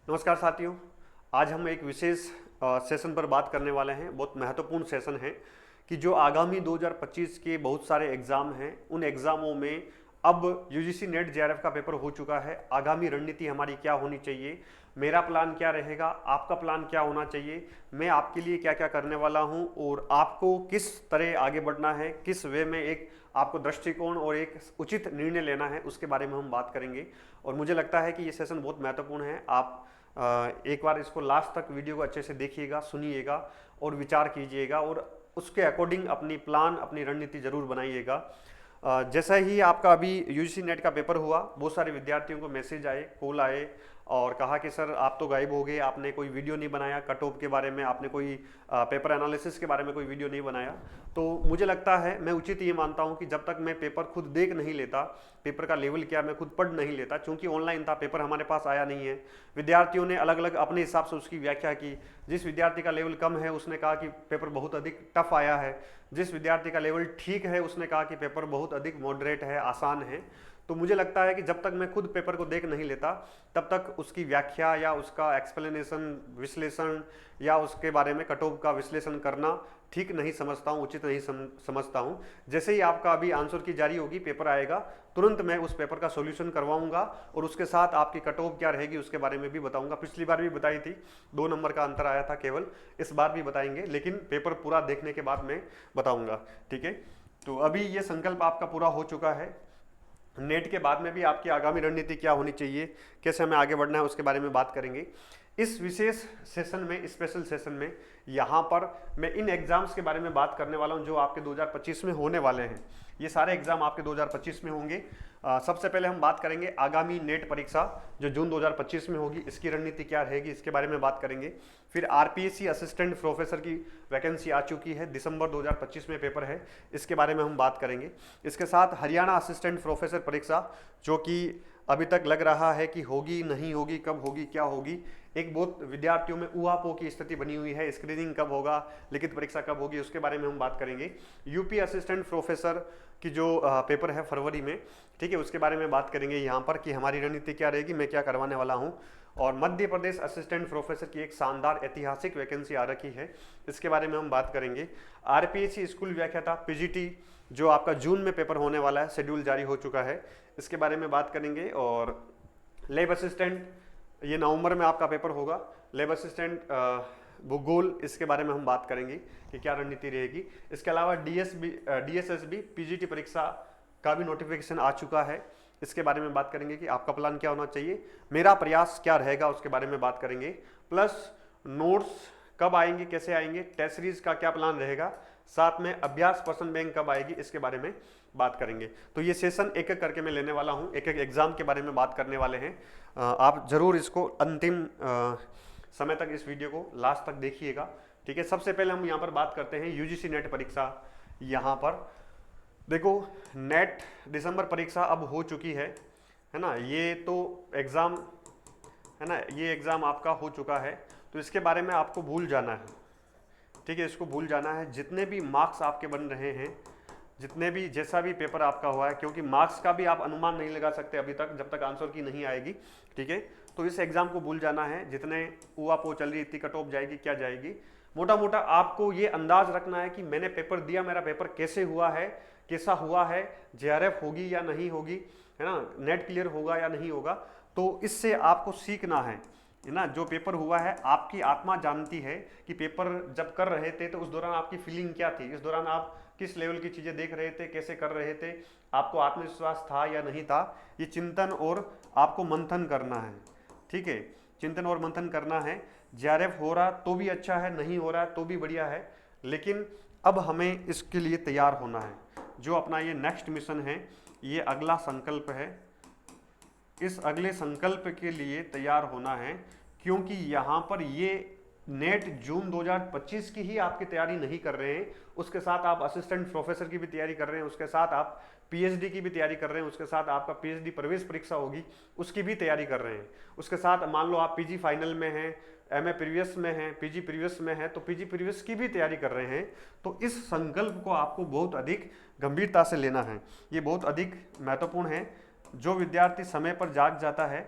नमस्कार साथियों। आज हम एक विशेष सेशन पर बात करने वाले हैं। बहुत महत्वपूर्ण सेशन है कि जो आगामी 2025 के बहुत सारे एग्ज़ाम हैं, उन एग्ज़ामों में अब यूजीसी नेट जेआरएफ का पेपर हो चुका है। आगामी रणनीति हमारी क्या होनी चाहिए, मेरा प्लान क्या रहेगा, आपका प्लान क्या होना चाहिए, मैं आपके लिए क्या क्या करने वाला हूं और आपको किस तरह आगे बढ़ना है, किस वे में एक आपको दृष्टिकोण और एक उचित निर्णय लेना है, उसके बारे में हम बात करेंगे। और मुझे लगता है कि ये सेशन बहुत महत्वपूर्ण है। आप एक बार इसको लास्ट तक वीडियो को अच्छे से देखिएगा, सुनिएगा और विचार कीजिएगा और उसके अकॉर्डिंग अपनी प्लान, अपनी रणनीति जरूर बनाइएगा। जैसा ही आपका अभी यूजीसी नेट का पेपर हुआ, बहुत सारे विद्यार्थियों को मैसेज आए, कॉल आए और कहा कि सर आप तो गायब हो गए, आपने कोई वीडियो नहीं बनाया कट ऑफ के बारे में, आपने कोई पेपर एनालिसिस के बारे में कोई वीडियो नहीं बनाया। तो मुझे लगता है, मैं उचित ये मानता हूँ कि जब तक मैं पेपर खुद देख नहीं लेता, पेपर का लेवल क्या मैं खुद पढ़ नहीं लेता, क्योंकि ऑनलाइन था, पेपर हमारे पास आया नहीं है। विद्यार्थियों ने अलग अलग अपने हिसाब से उसकी व्याख्या की। जिस विद्यार्थी का लेवल कम है उसने कहा कि पेपर बहुत अधिक टफ आया है, जिस विद्यार्थी का लेवल ठीक है उसने कहा कि पेपर बहुत अधिक मॉडरेट है, आसान है। तो मुझे लगता है कि जब तक मैं खुद पेपर को देख नहीं लेता, तब तक उसकी व्याख्या या उसका एक्सप्लेनेशन, विश्लेषण या उसके बारे में कट ऑफ का विश्लेषण करना ठीक नहीं समझता हूँ, उचित नहीं समझता हूँ। जैसे ही आपका अभी आंसर की जारी होगी, पेपर आएगा, तुरंत मैं उस पेपर का सॉल्यूशन करवाऊंगा और उसके साथ आपकी कट ऑफ क्या रहेगी उसके बारे में भी बताऊंगा। पिछली बार भी बताई थी, 2 नंबर का अंतर आया था केवल, इस बार भी बताएंगे, लेकिन पेपर पूरा देखने के बाद मैं बताऊंगा। ठीक है, तो अभी ये संकल्प आपका पूरा हो चुका है। नेट के बाद में भी आपकी आगामी रणनीति क्या होनी चाहिए, कैसे हमें आगे बढ़ना है, उसके बारे में बात करेंगे इस विशेष सेशन में, स्पेशल सेशन में। यहाँ पर मैं इन एग्जाम्स के बारे में बात करने वाला हूँ जो आपके 2025 में होने वाले हैं। ये सारे एग्जाम आपके 2025 में होंगे। सबसे पहले हम बात करेंगे आगामी नेट परीक्षा जो जून 2025 में होगी, इसकी रणनीति क्या रहेगी, इसके बारे में बात करेंगे। फिर आरपीएससी असिस्टेंट प्रोफेसर की वैकेंसी आ चुकी है, दिसंबर 2025 में पेपर है, इसके बारे में हम बात करेंगे। इसके साथ हरियाणा असिस्टेंट प्रोफेसर परीक्षा जो कि अभी तक लग रहा है कि होगी नहीं होगी, कब होगी, क्या होगी, एक बहुत विद्यार्थियों में ऊहापोह की स्थिति बनी हुई है। स्क्रीनिंग कब होगा, लिखित परीक्षा कब होगी, उसके बारे में हम बात करेंगे। यूपी असिस्टेंट प्रोफेसर की जो पेपर है फरवरी में, ठीक है, उसके बारे में बात करेंगे यहाँ पर कि हमारी रणनीति क्या रहेगी, मैं क्या करवाने वाला हूँ। और मध्य प्रदेश असिस्टेंट प्रोफेसर की एक शानदार ऐतिहासिक वैकेंसी आ रखी है, इसके बारे में हम बात करेंगे। आरपीएससी स्कूल व्याख्याता पीजीटी जो आपका जून में पेपर होने वाला है, शेड्यूल जारी हो चुका है, इसके बारे में बात करेंगे। और लैब असिस्टेंट, ये नवंबर में आपका पेपर होगा, लैब असिस्टेंट भूगोल, इसके बारे में हम बात करेंगे कि क्या रणनीति रहेगी। इसके अलावा डीएसएसबी पीजीटी परीक्षा का भी नोटिफिकेशन आ चुका है, इसके बारे में बात करेंगे कि आपका प्लान क्या होना चाहिए, मेरा प्रयास क्या रहेगा, उसके बारे में बात करेंगे। प्लस नोट्स कब आएंगे, कैसे आएंगे, टेस्ट सीरीज का क्या प्लान रहेगा, साथ में अभ्यास प्रश्न बैंक कब आएगी, इसके बारे में बात करेंगे। तो ये सेशन एक एक करके मैं लेने वाला हूँ, एक एक एग्जाम के बारे में बात करने वाले हैं। आप जरूर इसको अंतिम समय तक इस वीडियो को लास्ट तक देखिएगा। ठीक है, सबसे पहले हम यहाँ पर बात करते हैं यूजीसी नेट परीक्षा। यहाँ पर देखो, नेट दिसंबर परीक्षा अब हो चुकी है ना, ये तो एग्ज़ाम है ना, ये एग्ज़ाम आपका हो चुका है, तो इसके बारे में आपको भूल जाना है। ठीक है, इसको भूल जाना है। जितने भी मार्क्स आपके बन रहे हैं, जितने भी जैसा भी पेपर आपका हुआ है, क्योंकि मार्क्स का भी आप अनुमान नहीं लगा सकते अभी तक, जब तक आंसर की नहीं आएगी। ठीक है, तो इस एग्जाम को भूल जाना है। जितने ऊहापोह चल रही, इतनी कट ऑफ जाएगी, क्या जाएगी, मोटा मोटा आपको ये अंदाज रखना है कि मैंने पेपर दिया, मेरा पेपर कैसे हुआ है, कैसा हुआ है, जेआरएफ होगी या नहीं होगी, है ना, नेट क्लियर होगा या नहीं होगा। तो इससे आपको सीखना है ना। जो पेपर हुआ है, आपकी आत्मा जानती है कि पेपर जब कर रहे थे तो उस दौरान आपकी फीलिंग क्या थी, इस दौरान आप किस लेवल की चीज़ें देख रहे थे, कैसे कर रहे थे, आपको आत्मविश्वास था या नहीं था। ये चिंतन और आपको मंथन करना है। ठीक है, चिंतन और मंथन करना है। जेआरएफ हो रहा तो भी अच्छा है, नहीं हो रहा तो भी बढ़िया है, लेकिन अब हमें इसके लिए तैयार होना है। जो अपना ये नेक्स्ट मिशन है, ये अगला संकल्प है, इस अगले संकल्प के लिए तैयार होना है, क्योंकि यहाँ पर ये नेट जून 2025 की ही आपकी तैयारी नहीं कर रहे हैं, उसके साथ आप असिस्टेंट प्रोफेसर की भी तैयारी कर रहे हैं, उसके साथ आप पीएचडी की भी तैयारी कर रहे हैं, उसके साथ आपका पीएचडी प्रवेश परीक्षा होगी उसकी भी तैयारी कर रहे हैं, उसके साथ मान लो आप पीजी फाइनल में हैं, एमए प्रीवियस में हैं, पीजी प्रीवियस में है, तो पीजी प्रीवियस की भी तैयारी कर रहे हैं। तो इस संकल्प को आपको बहुत अधिक गंभीरता से लेना है, ये बहुत अधिक महत्वपूर्ण है। जो विद्यार्थी समय पर जाग जाता है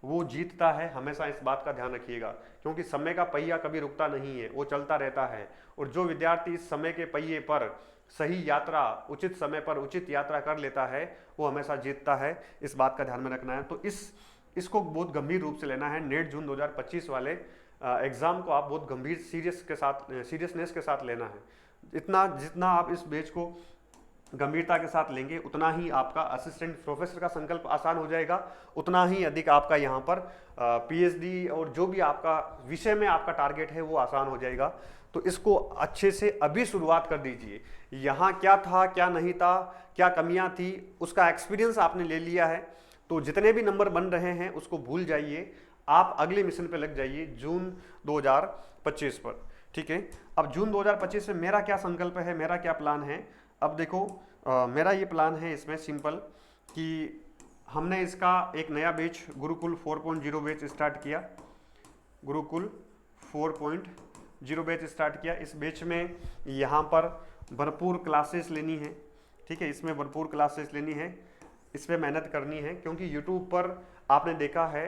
वो जीतता है, हमेशा इस बात का ध्यान रखिएगा, क्योंकि समय का पहिया कभी रुकता नहीं है, वो चलता रहता है। और जो विद्यार्थी इस समय के पहिए पर सही यात्रा, उचित समय पर उचित यात्रा कर लेता है, वो हमेशा जीतता है। इस बात का ध्यान में रखना है। तो इसको बहुत गंभीर रूप से लेना है। नेट जून 2025 वाले एग्जाम को आप बहुत गंभीर सीरियसनेस के साथ लेना है। जितना आप इस बैच को गंभीरता के साथ लेंगे, उतना ही आपका असिस्टेंट प्रोफेसर का संकल्प आसान हो जाएगा, उतना ही अधिक आपका यहाँ पर पीएचडी और जो भी आपका विषय में आपका टारगेट है वो आसान हो जाएगा। तो इसको अच्छे से अभी शुरुआत कर दीजिए। यहाँ क्या था, क्या नहीं था, क्या कमियाँ थी, उसका एक्सपीरियंस आपने ले लिया है। तो जितने भी नंबर बन रहे हैं उसको भूल जाइए, आप अगले मिशन पे लग जाइए जून 2025 पर। ठीक है, अब जून 2025 में मेरा क्या संकल्प है, मेरा क्या प्लान है। अब देखो, मेरा ये प्लान है इसमें सिंपल कि हमने इसका एक नया बैच गुरुकुल 4.0 बैच स्टार्ट किया। गुरुकुल 4.0 बैच स्टार्ट किया। इस बैच में यहाँ पर भरपूर क्लासेस लेनी है। ठीक है, इसमें भरपूर क्लासेस लेनी है, इस पर मेहनत करनी है, क्योंकि यूट्यूब पर आपने देखा है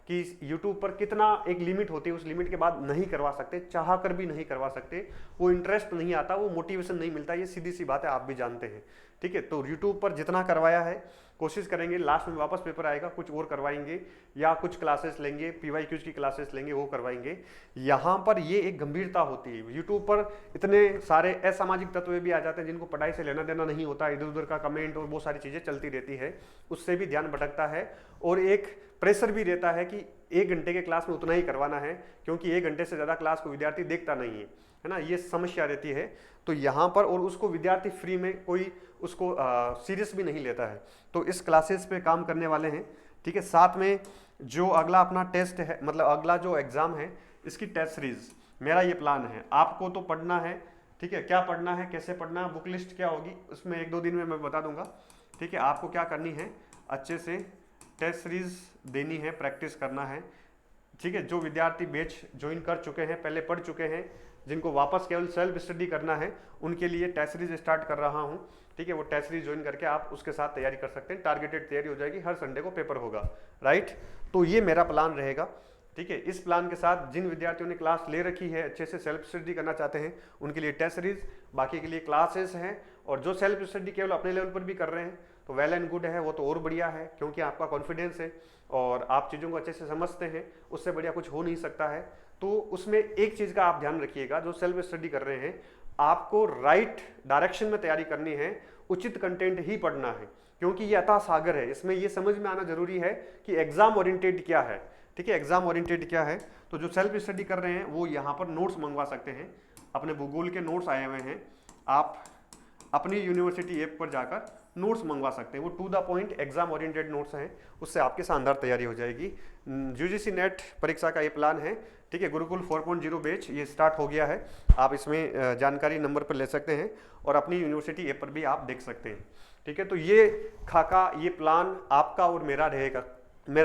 कि YouTube पर कितना एक लिमिट होती है, उस लिमिट के बाद नहीं करवा सकते, चाह कर भी नहीं करवा सकते। वो इंटरेस्ट नहीं आता, वो मोटिवेशन नहीं मिलता, ये सीधी सी बात है, आप भी जानते हैं। ठीक है, तो YouTube पर जितना करवाया है कोशिश करेंगे लास्ट में वापस पेपर आएगा कुछ और करवाएंगे, या कुछ क्लासेस लेंगे, PYQs की क्लासेस लेंगे, वो करवाएंगे। यहाँ पर ये एक गंभीरता होती है। यूट्यूब पर इतने सारे असामाजिक तत्व भी आ जाते हैं जिनको पढ़ाई से लेना देना नहीं होता, इधर उधर का कमेंट और बहुत सारी चीज़ें चलती रहती है, उससे भी ध्यान भटकता है। और एक प्रेशर भी रहता है कि 1 घंटे के क्लास में उतना ही करवाना है, क्योंकि 1 घंटे से ज़्यादा क्लास को विद्यार्थी देखता नहीं है ना, ये समस्या रहती है। तो यहाँ पर, और उसको विद्यार्थी फ्री में कोई उसको सीरियस भी नहीं लेता है। तो इस क्लासेस पे काम करने वाले हैं। ठीक है, साथ में जो अगला अपना टेस्ट है, मतलब अगला जो एग्ज़ाम है, इसकी टेस्ट सीरीज मेरा ये प्लान है। आपको तो पढ़ना है, ठीक है, क्या पढ़ना है, कैसे पढ़ना है, बुक लिस्ट क्या होगी, उसमें 1-2 दिन में मैं बता दूंगा। ठीक है, आपको क्या करनी है, अच्छे से टेस्ट सीरीज देनी है, प्रैक्टिस करना है। ठीक है, जो विद्यार्थी बैच ज्वाइन कर चुके हैं, पहले पढ़ चुके हैं, जिनको वापस केवल सेल्फ स्टडी करना है, उनके लिए टेस्ट सीरीज स्टार्ट कर रहा हूं। ठीक है, वो टेस्ट सीरीज ज्वाइन करके आप उसके साथ तैयारी कर सकते हैं। टारगेटेड तैयारी हो जाएगी, हर संडे को पेपर होगा। राइट, तो ये मेरा प्लान रहेगा। ठीक है, इस प्लान के साथ जिन विद्यार्थियों ने क्लास ले रखी है, अच्छे से सेल्फ स्टडी करना चाहते हैं, उनके लिए टेस्ट सीरीज, बाकी के लिए क्लासेस हैं। और जो सेल्फ स्टडी केवल अपने लेवल पर भी कर रहे हैं तो वेल एंड गुड है, वो तो और बढ़िया है, क्योंकि आपका कॉन्फिडेंस है और आप चीज़ों को अच्छे से समझते हैं, उससे बढ़िया कुछ हो नहीं सकता है। तो उसमें एक चीज़ का आप ध्यान रखिएगा, जो सेल्फ स्टडी कर रहे हैं, आपको राइट डायरेक्शन में तैयारी करनी है, उचित कंटेंट ही पढ़ना है, क्योंकि ये अथाह सागर है। इसमें ये समझ में आना जरूरी है कि एग्जाम ओरिएंटेड क्या है। ठीक है, एग्जाम ओरिएंटेड क्या है। तो जो सेल्फ स्टडी कर रहे हैं वो यहाँ पर नोट्स मंगवा सकते हैं, अपने भूगोल के नोट्स आए हुए हैं, आप अपनी यूनिवर्सिटी ऐप पर जाकर नोट्स मंगवा सकते हैं। वो to the point exam oriented notes हैं, उससे आपकी शानदार तैयारी हो जाएगी। यूजीसी नेट परीक्षा का ये प्लान है। ठीक है, गुरुकुल 4.0 बैच ये स्टार्ट हो गया है, आप इसमें जानकारी नंबर पर ले सकते हैं और अपनी यूनिवर्सिटी ऐप पर भी आप देख सकते हैं। ठीक है, तो ये खाका, ये प्लान आपका और मेरा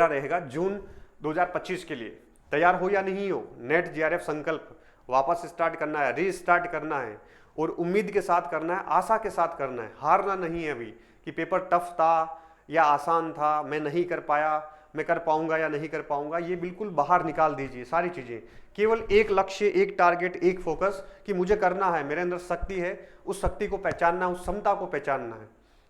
रहेगा जून 2025 के लिए। तैयार हो या नहीं हो, नेट जीआरएफ संकल्प वापस स्टार्ट करना है, रीस्टार्ट करना है, और उम्मीद के साथ करना है, आशा के साथ करना है। हारना नहीं है अभी कि पेपर टफ था या आसान था, मैं नहीं कर पाया, मैं कर पाऊंगा या नहीं कर पाऊंगा, ये बिल्कुल बाहर निकाल दीजिए सारी चीज़ें। केवल एक लक्ष्य, एक टारगेट, एक फोकस कि मुझे करना है, मेरे अंदर शक्ति है, उस शक्ति को पहचानना, उस क्षमता को पहचानना है।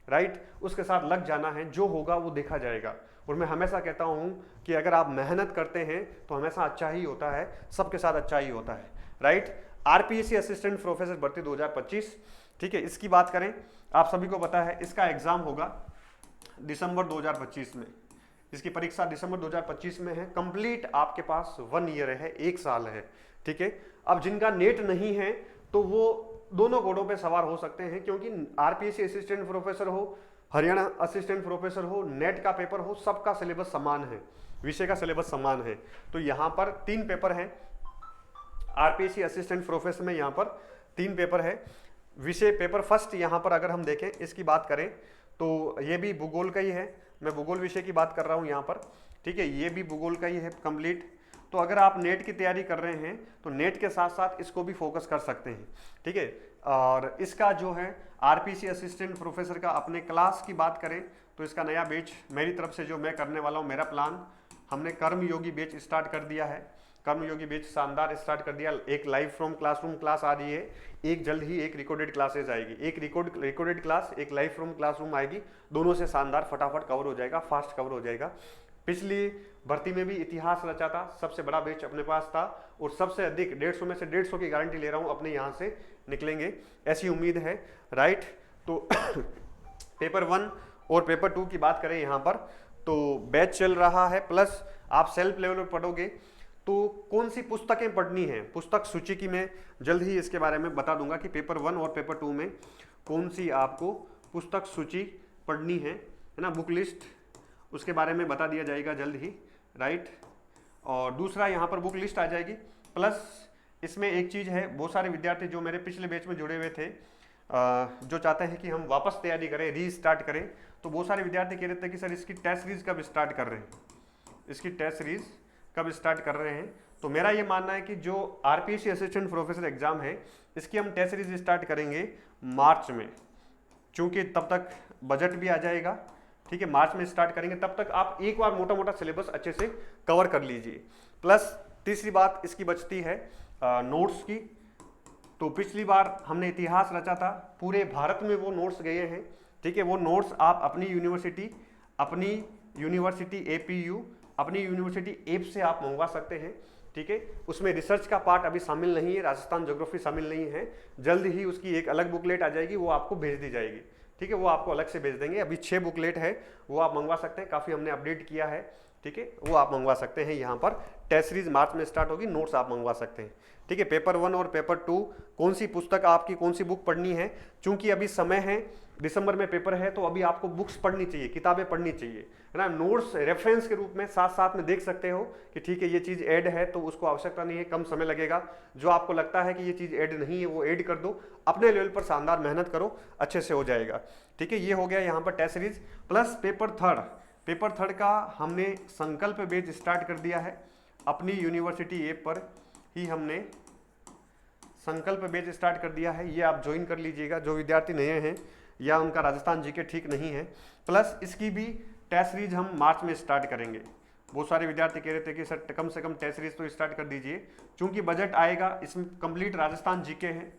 राइट, उसके साथ लग जाना है, जो होगा वो देखा जाएगा। और मैं हमेशा कहता हूँ कि अगर आप मेहनत करते हैं तो हमेशा अच्छा ही होता है, सबके साथ अच्छा ही होता है। राइट, आरपीएससी असिस्टेंट प्रोफेसर भर्ती 2025। ठीक है, इसकी बात करें, आप सभी को पता है इसका एग्जाम होगा दिसंबर 2025 में। इसकी परीक्षा दिसंबर 2025 में है। कंप्लीट आपके पास 1 ईयर है, 1 साल है। ठीक है, अब जिनका नेट नहीं है तो वो दोनों घोड़ों पे सवार हो सकते हैं, क्योंकि आरपीएससी असिस्टेंट प्रोफेसर हो, हरियाणा असिस्टेंट प्रोफेसर हो, नेट का पेपर हो, सबका सिलेबस समान है, विषय का सिलेबस समान है। तो यहाँ पर 3 पेपर हैं। आरपीएससी असिस्टेंट प्रोफेसर में यहाँ पर 3 पेपर है। विषय पेपर फर्स्ट यहाँ पर अगर हम देखें, इसकी बात करें तो ये भी भूगोल का ही है, मैं भूगोल विषय की बात कर रहा हूँ यहाँ पर। ठीक है, ये भी भूगोल का ही है कंप्लीट। तो अगर आप नेट की तैयारी कर रहे हैं तो नेट के साथ साथ इसको भी फोकस कर सकते हैं। ठीक है, और इसका जो है आरपीएससी असिस्टेंट प्रोफेसर का अपने क्लास की बात करें तो इसका नया बैच मेरी तरफ से जो मैं करने वाला हूँ, मेरा प्लान, हमने कर्मयोगी बैच स्टार्ट कर दिया है। कर्मयोगी बैच शानदार स्टार्ट कर दिया। एक लाइव फ्रॉम क्लासरूम क्लास आ रही है, एक जल्द ही एक रिकॉर्डेड क्लासेज आएगी, एक रिकॉर्डेड क्लास, एक लाइव फ्रॉम क्लासरूम आएगी। दोनों से शानदार फटाफट कवर हो जाएगा, फास्ट कवर हो जाएगा। पिछली भर्ती में भी इतिहास रचा था, सबसे बड़ा बैच अपने पास था और सबसे अधिक 150 में से 150 की गारंटी ले रहा हूँ अपने यहाँ से निकलेंगे, ऐसी उम्मीद है। राइट, तो पेपर 1 और पेपर 2 की बात करें यहाँ पर, तो बैच चल रहा है, प्लस आप सेल्फ लेवल पर पढ़ोगे तो कौन सी पुस्तकें पढ़नी है, पुस्तक सूची की मैं जल्द ही इसके बारे में बता दूंगा कि पेपर 1 और पेपर 2 में कौन सी आपको पुस्तक सूची पढ़नी है ना, बुक लिस्ट, उसके बारे में बता दिया जाएगा जल्द ही। राइट, और दूसरा यहाँ पर बुक लिस्ट आ जाएगी, प्लस इसमें एक चीज़ है, बहुत सारे विद्यार्थी जो मेरे पिछले बैच में जुड़े हुए थे, जो चाहते हैं कि हम वापस तैयारी करें, रीस्टार्ट करें, तो बहुत सारे विद्यार्थी कह रहे थे कि सर इसकी टेस्ट सीरीज कब स्टार्ट कर रहे हैं, इसकी टेस्ट सीरीज कब स्टार्ट कर रहे हैं। तो मेरा ये मानना है कि जो आरपीएससी असिस्टेंट प्रोफेसर एग्जाम है, इसकी हम टेस्ट सीरीज स्टार्ट करेंगे मार्च में, क्योंकि तब तक बजट भी आ जाएगा। ठीक है, मार्च में स्टार्ट करेंगे, तब तक आप एक बार मोटा मोटा सिलेबस अच्छे से कवर कर लीजिए। प्लस तीसरी बात इसकी बचती है नोट्स की। तो पिछली बार हमने इतिहास रचा था, पूरे भारत में वो नोट्स गए हैं। ठीक है, वो नोट्स आप अपनी यूनिवर्सिटी एपीयू, अपनी यूनिवर्सिटी ऐप से आप मंगवा सकते हैं। ठीक है, उसमें रिसर्च का पार्ट अभी शामिल नहीं है, राजस्थान ज्योग्राफी शामिल नहीं है, जल्द ही उसकी एक अलग बुकलेट आ जाएगी, वो आपको भेज दी जाएगी। ठीक है, वो आपको अलग से भेज देंगे। अभी 6 बुकलेट है, वो आप मंगवा सकते हैं, काफ़ी हमने अपडेट किया है। ठीक है, वो आप मंगवा सकते हैं। यहाँ पर टेस्ट सीरीज मार्च में स्टार्ट होगी, नोट्स आप मंगवा सकते हैं। ठीक है, पेपर 1 और पेपर 2 कौन सी पुस्तक आपकी, कौन सी बुक पढ़नी है, चूंकि अभी समय है, दिसंबर में पेपर है, तो अभी आपको बुक्स पढ़नी चाहिए, किताबें पढ़नी चाहिए, है ना। नोट्स रेफरेंस के रूप में साथ साथ में देख सकते हो कि ठीक है ये चीज़ ऐड है तो उसको आवश्यकता नहीं है, कम समय लगेगा। जो आपको लगता है कि ये चीज़ ऐड नहीं है वो ऐड कर दो, अपने लेवल पर शानदार मेहनत करो, अच्छे से हो जाएगा। ठीक है, ये हो गया यहाँ पर test series. Plus paper third का हमने संकल्प बैच स्टार्ट कर दिया है, अपनी यूनिवर्सिटी ऐप पर ही हमने संकल्प बैच स्टार्ट कर दिया है। ये आप ज्वाइन कर लीजिएगा जो विद्यार्थी नए हैं या उनका राजस्थान जीके ठीक नहीं है। प्लस इसकी भी टेस्ट सीरीज हम मार्च में स्टार्ट करेंगे। बहुत सारे विद्यार्थी कह रहे थे कि सर कम से कम टेस्ट सीरीज तो स्टार्ट कर दीजिए, क्योंकि बजट आएगा, इसमें कंप्लीट राजस्थान जीके है,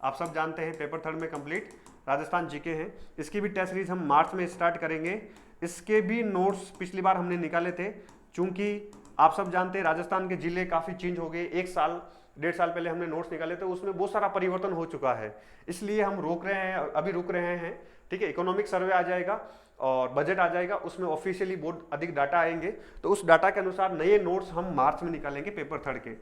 आप सब जानते हैं पेपर थर्ड में कंप्लीट राजस्थान जीके है। इसकी भी टेस्ट सीरीज हम मार्च में स्टार्ट करेंगे। इसके भी नोट्स पिछली बार हमने निकाले थे, चूंकि आप सब जानते हैं राजस्थान के जिले काफ़ी चेंज हो गए, 1 साल 1.5 साल पहले हमने नोट्स निकाले थे, उसमें बहुत सारा परिवर्तन हो चुका है, इसलिए हम अभी रुक रहे हैं। ठीक है, इकोनॉमिक सर्वे आ जाएगा और बजट आ जाएगा, उसमें ऑफिशियली बहुत अधिक डाटा आएंगे, तो उस डाटा के अनुसार नए नोट्स हम मार्च में निकालेंगे पेपर थर्ड के।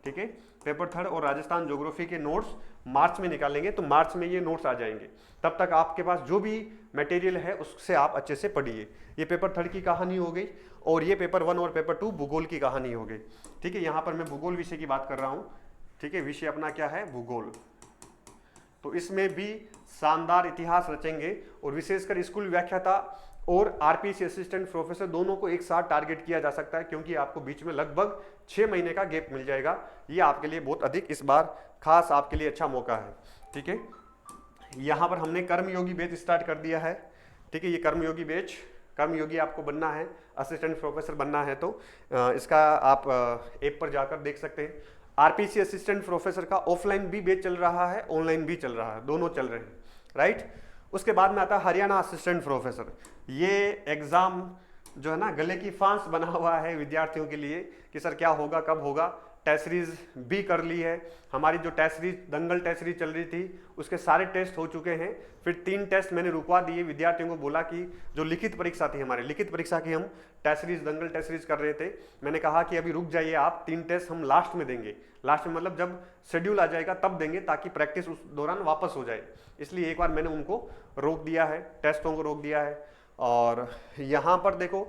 ठीक है, पेपर थर्ड और राजस्थान ज्योग्राफी के नोट्स मार्च में निकालेंगे, तो मार्च में ये नोट्स आ जाएंगे। तब तक आपके पास जो भी मटेरियल है उससे आप अच्छे से पढ़िए। ये पेपर थर्ड की कहानी हो गई और ये पेपर 1 और पेपर 2 भूगोल की कहानी हो गई। ठीक है, यहाँ पर मैं भूगोल विषय की बात कर रहा हूँ। ठीक है, विषय अपना क्या है, भूगोल। तो इसमें भी शानदार इतिहास रचेंगे और विशेषकर स्कूल व्याख्याता और आरपीएससी असिस्टेंट प्रोफेसर दोनों को एक साथ टारगेट किया जा सकता है, क्योंकि आपको बीच में लगभग 6 महीने का गैप मिल जाएगा। ये आपके लिए बहुत अधिक इस बार खास आपके लिए अच्छा मौका है। ठीक है, यहाँ पर हमने कर्मयोगी बैच स्टार्ट कर दिया है। ठीक है, ये कर्मयोगी बैच, कर्मयोगी आपको बनना है, असिस्टेंट प्रोफेसर बनना है तो इसका आप ऐप पर जाकर देख सकते हैं। आरपीएससी असिस्टेंट प्रोफेसर का ऑफलाइन भी बैच चल रहा है, ऑनलाइन भी चल रहा है, दोनों चल रहे हैं। राइट, उसके बाद में आता है हरियाणा असिस्टेंट प्रोफेसर। ये एग्ज़ाम जो है ना गले की फांस बना हुआ है विद्यार्थियों के लिए कि सर क्या होगा, कब होगा। टेस्ट सीरीज भी कर ली है हमारी, जो टेस्ट सीरीज दंगल टेस्ट सीरीज चल रही थी उसके सारे टेस्ट हो चुके हैं। फिर 3 टेस्ट मैंने रुकवा दिए, विद्यार्थियों को बोला कि जो लिखित परीक्षा थी हमारी, लिखित परीक्षा की हम टेस्ट सीरीज दंगल टेस्ट सीरीज कर रहे थे, मैंने कहा कि अभी रुक जाइए आप, 3 टेस्ट हम लास्ट में देंगे। लास्ट में मतलब जब शेड्यूल आ जाएगा तब देंगे, ताकि प्रैक्टिस उस दौरान वापस हो जाए। इसलिए एक बार मैंने उनको रोक दिया है, टेस्टों को रोक दिया है। और यहाँ पर देखो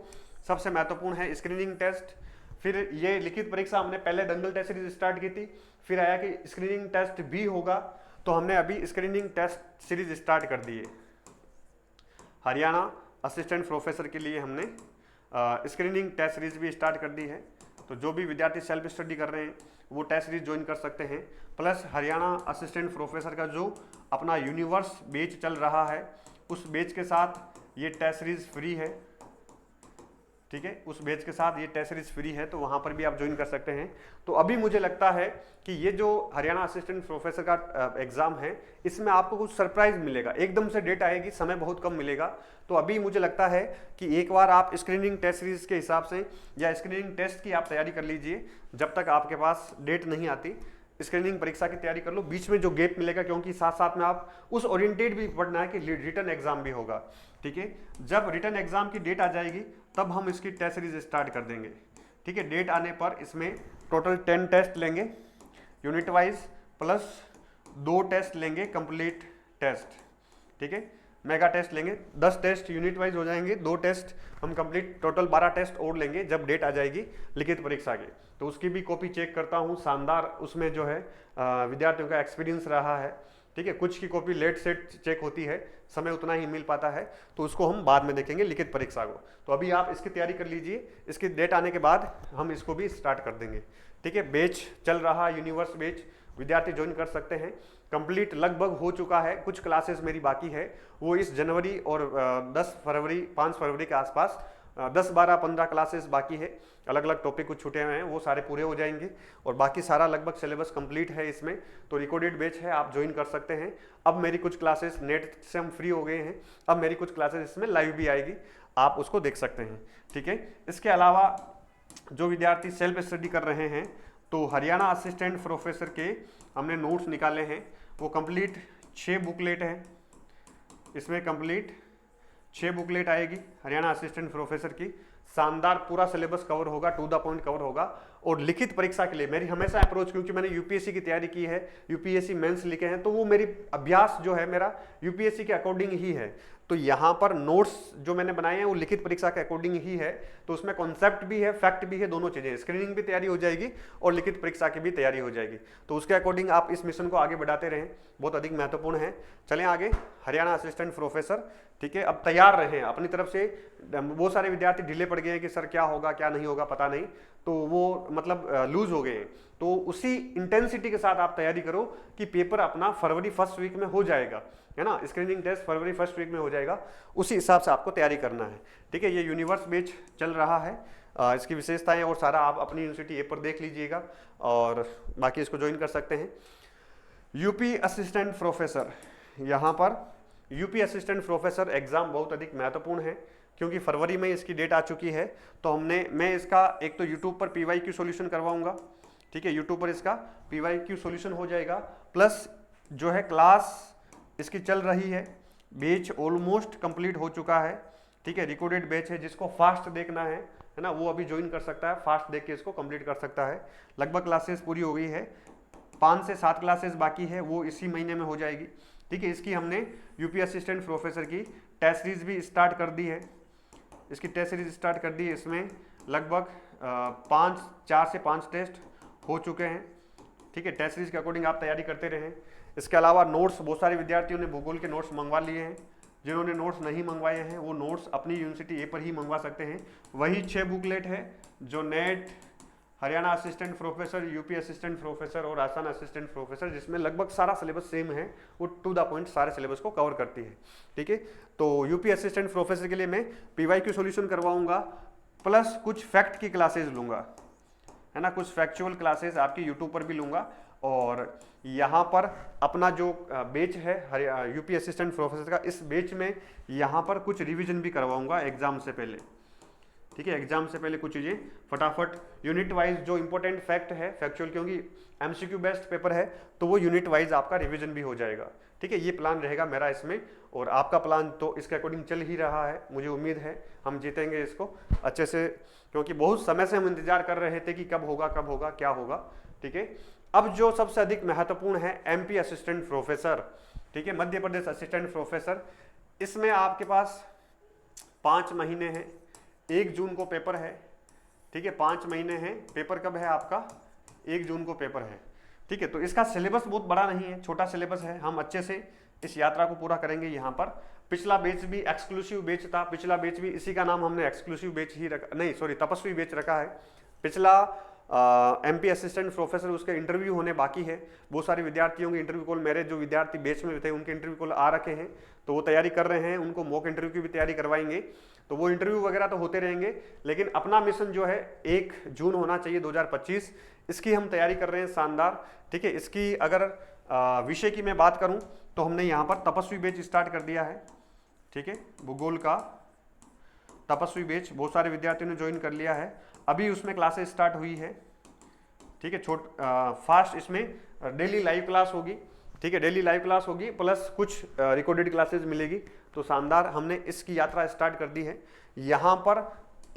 सबसे महत्वपूर्ण है स्क्रीनिंग टेस्ट। फिर ये लिखित परीक्षा हमने पहले दंगल टेस्ट सीरीज स्टार्ट की थी, फिर आया कि स्क्रीनिंग टेस्ट भी होगा, तो हमने अभी स्क्रीनिंग टेस्ट सीरीज स्टार्ट कर दी है। हरियाणा असिस्टेंट प्रोफेसर के लिए हमने स्क्रीनिंग टेस्ट सीरीज भी स्टार्ट कर दी है। तो जो भी विद्यार्थी सेल्फ स्टडी कर रहे हैं वो टेस्ट सीरीज ज्वाइन कर सकते हैं। प्लस हरियाणा असिस्टेंट प्रोफेसर का जो अपना यूनिवर्स बैच चल रहा है, उस बैच के साथ ये टेस्ट सीरीज फ्री है, ठीक है, उस बैच के साथ ये टेस्ट सीरीज फ्री है, तो वहां पर भी आप ज्वाइन कर सकते हैं। तो अभी मुझे लगता है कि ये जो हरियाणा असिस्टेंट प्रोफेसर का एग्जाम है, इसमें आपको कुछ सरप्राइज मिलेगा, एकदम से डेट आएगी, समय बहुत कम मिलेगा। तो अभी मुझे लगता है कि एक बार आप स्क्रीनिंग टेस्ट सीरीज के हिसाब से या स्क्रीनिंग टेस्ट की आप तैयारी कर लीजिए, जब तक आपके पास डेट नहीं आती स्क्रीनिंग परीक्षा की तैयारी कर लो। बीच में जो गैप मिलेगा, क्योंकि साथ साथ में आप उस ओरिएंटेड भी पढ़ना है कि रिटर्न एग्जाम भी होगा, ठीक है। जब रिटर्न एग्जाम की डेट आ जाएगी तब हम इसकी टेस्ट सीरीज स्टार्ट कर देंगे, ठीक है। डेट आने पर इसमें टोटल 10 टेस्ट लेंगे यूनिट वाइज, प्लस 2 टेस्ट लेंगे कंप्लीट टेस्ट, ठीक है। मेगा टेस्ट लेंगे, 10 टेस्ट यूनिट वाइज हो जाएंगे, 2 टेस्ट हम कंप्लीट, टोटल 12 टेस्ट और लेंगे जब डेट आ जाएगी लिखित परीक्षा की। तो उसकी भी कॉपी चेक करता हूँ, शानदार उसमें जो है विद्यार्थियों का एक्सपीरियंस रहा है, ठीक है। कुछ की कॉपी लेट सेट चेक होती है, समय उतना ही मिल पाता है, तो उसको हम बाद में देखेंगे लिखित परीक्षा को। तो अभी आप इसकी तैयारी कर लीजिए, इसकी डेट आने के बाद हम इसको भी स्टार्ट कर देंगे, ठीक है। बैच चल रहा, यूनिवर्स बैच, विद्यार्थी ज्वाइन कर सकते हैं। कंप्लीट लगभग हो चुका है, कुछ क्लासेस मेरी बाकी है, वो इस जनवरी और 10 फरवरी 5 फरवरी के आसपास 10, 12, 15 क्लासेस बाकी है, अलग अलग टॉपिक कुछ छूटे हुए हैं, वो सारे पूरे हो जाएंगे और बाकी सारा लगभग सिलेबस कंप्लीट है इसमें। तो रिकॉर्डेड बैच है, आप ज्वाइन कर सकते हैं। अब मेरी कुछ क्लासेस नेट से हम फ्री हो गए हैं, अब मेरी कुछ क्लासेस इसमें लाइव भी आएगी, आप उसको देख सकते हैं, ठीक है। इसके अलावा जो विद्यार्थी सेल्फ स्टडी कर रहे हैं, तो हरियाणा असिस्टेंट प्रोफेसर के हमने नोट्स निकाले हैं, वो कंप्लीट 6 बुकलेट हैं, इसमें कंप्लीट 6 बुकलेट आएगी हरियाणा असिस्टेंट प्रोफेसर की। शानदार पूरा सिलेबस कवर होगा, टू द पॉइंट कवर होगा। और लिखित परीक्षा के लिए मेरी हमेशा अप्रोच, क्योंकि मैंने यूपीएससी की तैयारी की है, यूपीएससी मेंस लिखे हैं, तो वो मेरी अभ्यास जो है मेरा यूपीएससी के अकॉर्डिंग ही है। तो यहाँ पर नोट्स जो मैंने बनाए हैं वो लिखित परीक्षा के अकॉर्डिंग ही है, तो उसमें कॉन्सेप्ट भी है, फैक्ट भी है, दोनों चीजें, स्क्रीनिंग भी तैयारी हो जाएगी और लिखित परीक्षा की भी तैयारी हो जाएगी। तो उसके अकॉर्डिंग आप इस मिशन को आगे बढ़ाते रहें, बहुत अधिक महत्वपूर्ण है। चलें आगे, हरियाणा असिस्टेंट प्रोफेसर, ठीक है। अब तैयार रहें अपनी तरफ से, बहुत सारे विद्यार्थी ढीले पड़ गए हैं कि सर क्या होगा क्या नहीं होगा पता नहीं, तो वो मतलब लूज हो गए हैं। तो उसी इंटेंसिटी के साथ आप तैयारी करो कि पेपर अपना फरवरी 1st वीक में हो जाएगा, है ना, स्क्रीनिंग टेस्ट फरवरी 1st वीक में हो जाएगा, उसी हिसाब से आपको तैयारी करना है, ठीक है। ये यूनिवर्स बैच चल रहा है, इसकी विशेषताएं और सारा आप अपनी यूनिवर्सिटी ऐप पर देख लीजिएगा और बाकी इसको ज्वाइन कर सकते हैं। यूपी असिस्टेंट प्रोफेसर, यहाँ पर यूपी असिस्टेंट प्रोफेसर एग्जाम बहुत अधिक महत्वपूर्ण है, क्योंकि फरवरी में इसकी डेट आ चुकी है। तो मैं इसका एक तो यूट्यूब पर PYQ सॉल्यूशन करवाऊंगा, ठीक है, यूट्यूब पर इसका PYQ सॉल्यूशन हो जाएगा, प्लस जो है क्लास इसकी चल रही है, बैच ऑलमोस्ट कंप्लीट हो चुका है, ठीक है। रिकॉर्डेड बैच है, जिसको फास्ट देखना है ना, वो अभी ज्वाइन कर सकता है, फास्ट देख के इसको कंप्लीट कर सकता है। लगभग क्लासेस पूरी हो गई है, 5 से 7 क्लासेस बाकी है, वो इसी महीने में हो जाएगी, ठीक है। इसकी हमने यूपी असिस्टेंट प्रोफेसर की टेस्ट सीरीज भी स्टार्ट कर दी है, इसकी टेस्ट सीरीज स्टार्ट कर दी है, इसमें लगभग 4 से 5 टेस्ट हो चुके हैं, ठीक है। टेस्ट सीरीज के अकॉर्डिंग आप तैयारी करते रहें। इसके अलावा नोट्स बहुत सारे विद्यार्थियों ने भूगोल के नोट्स मंगवा लिए हैं, जिन्होंने नोट्स नहीं मंगवाए हैं वो नोट्स अपनी यूनिवर्सिटी ऐप पर ही मंगवा सकते हैं। वही 6 बुकलेट है जो net, Haryana assistant professor, UP assistant professor और आसाम असिस्टेंट प्रोफेसर, जिसमें लगभग सारा सिलेबस सेम है, वो टू द पॉइंट सारे सिलेबस को कवर करती है, ठीक है। तो यूपी असिस्टेंट प्रोफेसर के लिए मैं PYQ सॉल्यूशन करवाऊंगा, प्लस कुछ फैक्ट की क्लासेस लूंगा, है ना, कुछ फैक्चुअल क्लासेस आपकी यूट्यूब पर भी लूंगा। और यहाँ पर अपना जो बैच है यूपी असिस्टेंट प्रोफेसर का, इस बैच में यहाँ पर कुछ रिवीजन भी करवाऊंगा एग्जाम से पहले, ठीक है। एग्जाम से पहले कुछ चीज़ें फटाफट यूनिट वाइज जो इंपॉर्टेंट फैक्ट है, फैक्चुअल, क्योंकि MCQ बेस्ड पेपर है, तो वो यूनिट वाइज आपका रिवीजन भी हो जाएगा, ठीक है। ये प्लान रहेगा मेरा इसमें, और आपका प्लान तो इसके अकॉर्डिंग चल ही रहा है। मुझे उम्मीद है हम जीतेंगे इसको अच्छे से, क्योंकि बहुत समय से हम इंतजार कर रहे थे कि कब होगा क्या होगा, ठीक है। अब जो सबसे अधिक महत्वपूर्ण है MP असिस्टेंट प्रोफेसर, ठीक है, मध्य प्रदेश असिस्टेंट प्रोफेसर, इसमें आपके पास 5 महीने हैं, 1 जून को पेपर है, ठीक है, 5 महीने हैं, पेपर कब है आपका, 1 जून को पेपर है, ठीक है। तो इसका सिलेबस बहुत बड़ा नहीं है, छोटा सिलेबस है, हम अच्छे से इस यात्रा को पूरा करेंगे। यहाँ पर पिछला बैच भी एक्सक्लूसिव बैच था, पिछला बैच भी इसी का नाम हमने एक्सक्लूसिव बैच ही रखा, नहीं सॉरी तपस्वी बैच रखा है। पिछला एमपी असिस्टेंट प्रोफेसर उसके इंटरव्यू होने बाकी है। बहुत सारे विद्यार्थियों के इंटरव्यू कॉल, मेरे जो विद्यार्थी बैच में थे उनके इंटरव्यू कॉल आ रखे हैं, तो वो तैयारी कर रहे हैं, उनको मॉक इंटरव्यू की भी तैयारी करवाएंगे। तो वो इंटरव्यू वगैरह तो होते रहेंगे, लेकिन अपना मिशन जो है 1 जून होना चाहिए 2025, इसकी हम तैयारी कर रहे हैं शानदार। ठीक है, इसकी अगर विषय की मैं बात करूं तो हमने यहाँ पर तपस्वी बैच स्टार्ट कर दिया है। ठीक है, भूगोल का तपस्वी बैच बहुत सारे विद्यार्थियों ने ज्वाइन कर लिया है, अभी उसमें क्लासेस स्टार्ट हुई है। ठीक है, फास्ट इसमें डेली लाइव क्लास होगी। ठीक है, डेली लाइव क्लास होगी प्लस कुछ रिकॉर्डेड क्लासेस मिलेगी। तो शानदार, हमने इसकी यात्रा स्टार्ट कर दी है। यहाँ पर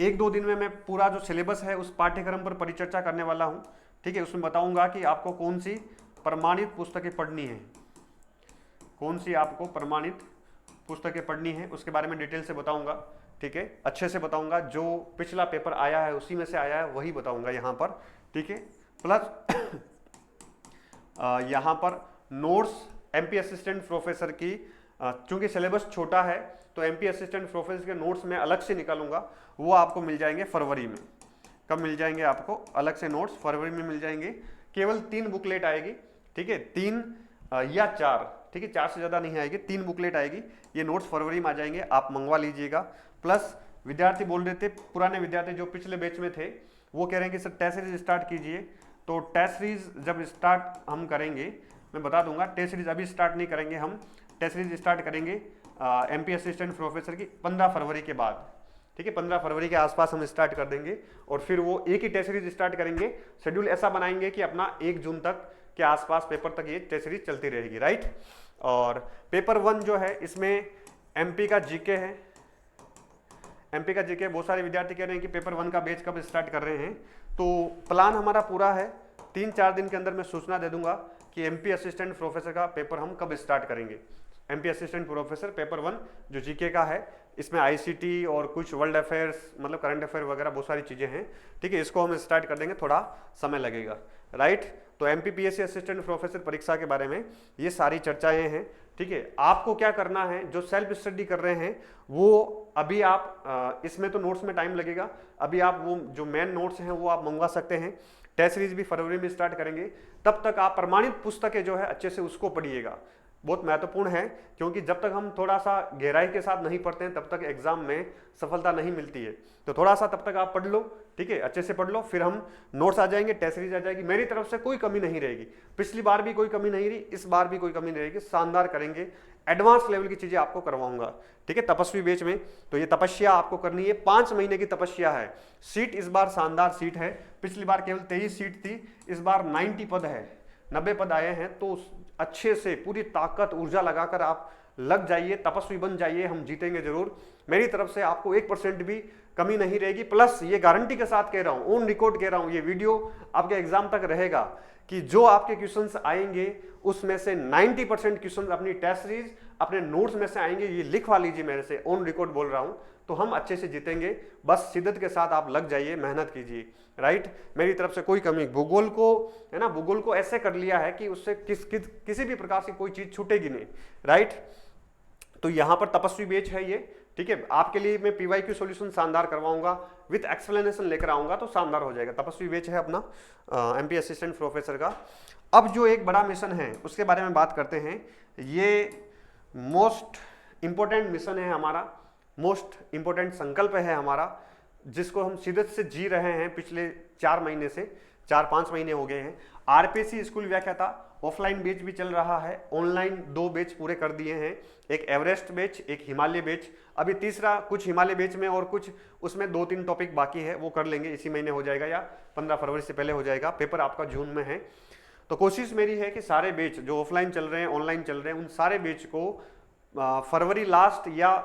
1-2 दिन में मैं पूरा जो सिलेबस है उस पाठ्यक्रम पर परिचर्चा करने वाला हूँ। ठीक है, उसमें बताऊंगा कि आपको कौन सी प्रमाणित पुस्तकें पढ़नी है, कौन सी आपको प्रमाणित पुस्तकें पढ़नी है, उसके बारे में डिटेल से बताऊंगा। ठीक है, अच्छे से बताऊंगा, जो पिछला पेपर आया है उसी में से आया है वही बताऊंगा यहाँ पर। ठीक है, प्लस यहाँ पर नोट्स एमपी असिस्टेंट प्रोफेसर की, चूंकि सिलेबस छोटा है तो एमपी असिस्टेंट प्रोफेसर के नोट्स मैं अलग से निकालूंगा, वो आपको मिल जाएंगे फरवरी में। कब मिल जाएंगे आपको अलग से नोट्स? फरवरी में मिल जाएंगे। केवल 3 बुकलेट आएगी। ठीक है, 3 या 4, ठीक है, 4 से ज़्यादा नहीं आएगी, 3 बुकलेट आएगी। ये नोट्स फरवरी में आ जाएंगे, आप मंगवा लीजिएगा। प्लस विद्यार्थी बोल रहे थे, पुराने विद्यार्थी जो पिछले बैच में थे वो कह रहे हैं कि सर टेस्ट सीरीज स्टार्ट कीजिए। तो टेस्ट सीरीज जब स्टार्ट हम करेंगे मैं बता दूंगा, टेस्ट सीरीज अभी स्टार्ट नहीं करेंगे हम, टेस्ट सीरीज स्टार्ट करेंगे एमपी असिस्टेंट प्रोफेसर की 15 फरवरी के बाद। ठीक है, 15 फरवरी के आसपास हम स्टार्ट कर देंगे और फिर वो एक ही टेस्ट सीरीज स्टार्ट करेंगे। शेड्यूल ऐसा बनाएंगे कि अपना 1 जून तक के आसपास पेपर तक ये टेस्ट सीरीज चलती रहेगी, राइट। और पेपर 1 जो है इसमें एमपी का जीके है, एमपी का जीके। बहुत सारे विद्यार्थी कह रहे हैं कि पेपर 1 का बैच कब स्टार्ट कर रहे हैं, तो प्लान हमारा पूरा है। 3-4 दिन के अंदर मैं सूचना दे दूंगा कि एमपी असिस्टेंट प्रोफेसर का पेपर हम कब स्टार्ट करेंगे। एमपी असिस्टेंट प्रोफेसर पेपर 1 जो जीके का है, इसमें आईसीटी और कुछ वर्ल्ड अफेयर्स, मतलब करंट अफेयर वगैरह बहुत सारी चीज़ें हैं। ठीक है, इसको हम स्टार्ट कर देंगे, थोड़ा समय लगेगा, राइट। तो एमपीपीएससी असिस्टेंट प्रोफेसर परीक्षा के बारे में ये सारी चर्चाएं हैं। ठीक है, आपको क्या करना है, जो सेल्फ स्टडी कर रहे हैं वो अभी आप इसमें तो नोट्स में टाइम लगेगा, अभी आप वो जो मेन नोट्स हैं वो आप मंगवा सकते हैं। टेस्ट सीरीज भी फरवरी में स्टार्ट करेंगे, तब तक आप प्रमाणित पुस्तकें जो है अच्छे से उसको पढ़िएगा, बहुत महत्वपूर्ण है। क्योंकि जब तक हम थोड़ा सा गहराई के साथ नहीं पढ़ते हैं तब तक एग्जाम में सफलता नहीं मिलती है। तो थोड़ा सा तब तक आप पढ़ लो, ठीक है, अच्छे से पढ़ लो, फिर हम नोट्स आ जाएंगे, टेस्ट सीरीज आ जाएगी। मेरी तरफ से कोई कमी नहीं रहेगी, पिछली बार भी कोई कमी नहीं रही, इस बार भी कोई कमी नहीं रहेगी, शानदार करेंगे। एडवांस लेवल की चीजें आपको करवाऊंगा। ठीक है, तपस्वी बैच में तो ये तपस्या आपको करनी है, 5 महीने की तपस्या है। सीट इस बार शानदार सीट है, पिछली बार केवल 23 सीट थी, इस बार 90 पद है, 90 पद आए हैं। तो अच्छे से पूरी ताकत ऊर्जा लगाकर आप लग जाइए, तपस्वी बन जाइए, हम जीतेंगे जरूर। मेरी तरफ से आपको 1% भी कमी नहीं रहेगी। प्लस ये गारंटी के साथ कह रहा हूं, ऑन रिकॉर्ड कह रहा हूं, ये वीडियो आपके एग्जाम तक रहेगा कि जो आपके क्वेश्चंस आएंगे उसमें से 90% क्वेश्चंस अपनी टेस्ट सीरीज अपने नोट्स में से आएंगे। ये लिखवा लीजिए, मेरे से ऑन रिकॉर्ड बोल रहा हूं। तो हम अच्छे से जीतेंगे, बस शिद्दत के साथ आप लग जाइए, मेहनत कीजिए, राइट। मेरी तरफ से कोई कमी, भूगोल को है ना, भूगोल को ऐसे कर लिया है कि उससे किसी भी प्रकार से कोई चीज छूटेगी नहीं, राइट। तो यहां पर तपस्वी बैच है ये, ठीक है। आपके लिए मैं पीवाईक्यू सॉल्यूशन शानदार करवाऊंगा, विद एक्सप्लेनेशन लेकर आऊंगा, तो शानदार हो जाएगा। तपस्वी बैच है अपना एमपी असिस्टेंट प्रोफेसर का। अब जो एक बड़ा मिशन है उसके बारे में बात करते हैं। ये मोस्ट इंपॉर्टेंट मिशन है हमारा, मोस्ट इंपॉर्टेंट संकल्प है हमारा, जिसको हम शिद्दत से जी रहे हैं पिछले 4 महीने से, 4-5 महीने हो गए हैं। आरपीसी स्कूल व्याख्याता ऑफलाइन बैच भी चल रहा है, ऑनलाइन 2 बैच पूरे कर दिए हैं, एक एवरेस्ट बैच, एक हिमालय बैच, अभी तीसरा कुछ हिमालय बैच में और कुछ उसमें 2-3 टॉपिक बाकी है, वो कर लेंगे, इसी महीने हो जाएगा या 15 फरवरी से पहले हो जाएगा। पेपर आपका जून में है। तो कोशिश मेरी है कि सारे बैच जो ऑफलाइन चल रहे हैं, ऑनलाइन चल रहे हैं, उन सारे बैच को फरवरी लास्ट या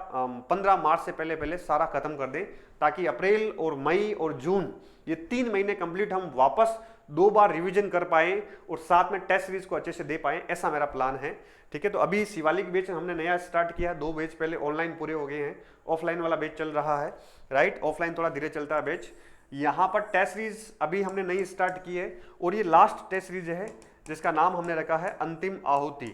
15 मार्च से पहले सारा खत्म कर दें, ताकि अप्रैल और मई और जून ये 3 महीने कंप्लीट हम वापस 2 बार रिवीजन कर पाए और साथ में टेस्ट सीरीज को अच्छे से दे पाए, ऐसा मेरा प्लान है। ठीक है, तो अभी शिवालिक बैच हमने नया स्टार्ट किया, 2 बैच पहले ऑनलाइन पूरे हो गए हैं, ऑफलाइन वाला बैच चल रहा है, राइट। ऑफलाइन थोड़ा धीरे चलता है बैच। यहाँ पर टेस्ट सीरीज अभी हमने नई स्टार्ट की है और ये लास्ट टेस्ट सीरीज है जिसका नाम हमने रखा है अंतिम आहुति।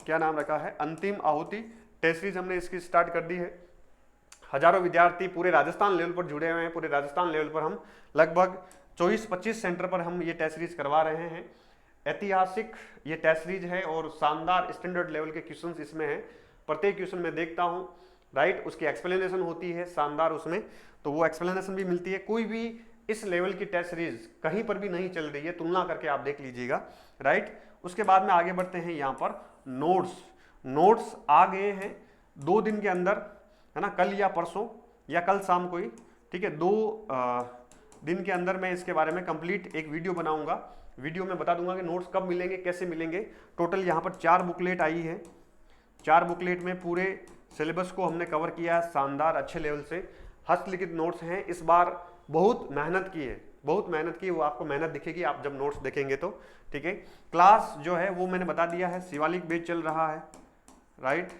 क्या नाम रखा है? अंतिम आहुति। टेस्ट सीरीज हमने इसकी स्टार्ट कर दी है। हजारों विद्यार्थी पूरे राजस्थान लेवल पर जुड़े हुए हैं। पूरे राजस्थान लेवल पर हम लगभग 24-25 सेंटर पर हम ये टेस्ट सीरीज करवा रहे हैं। ऐतिहासिक ये टेस्ट सीरीज है और शानदार स्टैंडर्ड लेवल के क्वेश्चंस इसमें हैं। प्रत्येक क्वेश्चन में देखता हूँ, राइट, उसकी एक्सप्लेनेशन होती है शानदार उसमें, तो वो एक्सप्लेनेशन भी मिलती है। कोई भी इस लेवल की टेस्ट सीरीज कहीं पर भी नहीं चल रही है, तुलना करके आप देख लीजिएगा, राइट। उसके बाद में आगे बढ़ते हैं। यहाँ पर नोट्स आ गए हैं 2 दिन के अंदर, है ना, कल या परसों या कल शाम को ही, ठीक है। 2 दिन के अंदर मैं इसके बारे में कंप्लीट एक वीडियो बनाऊंगा। वीडियो में बता दूंगा कि नोट्स कब मिलेंगे, कैसे मिलेंगे। टोटल यहाँ पर 4 बुकलेट आई है। 4 बुकलेट में पूरे सिलेबस को हमने कवर किया है शानदार अच्छे लेवल से। हस्तलिखित नोट्स हैं। इस बार बहुत मेहनत की है, बहुत मेहनत की, वो आपको मेहनत दिखेगी आप जब नोट्स देखेंगे तो, ठीक है। क्लास जो है वो मैंने बता दिया है, शिवालिक बैच चल रहा है, राइट,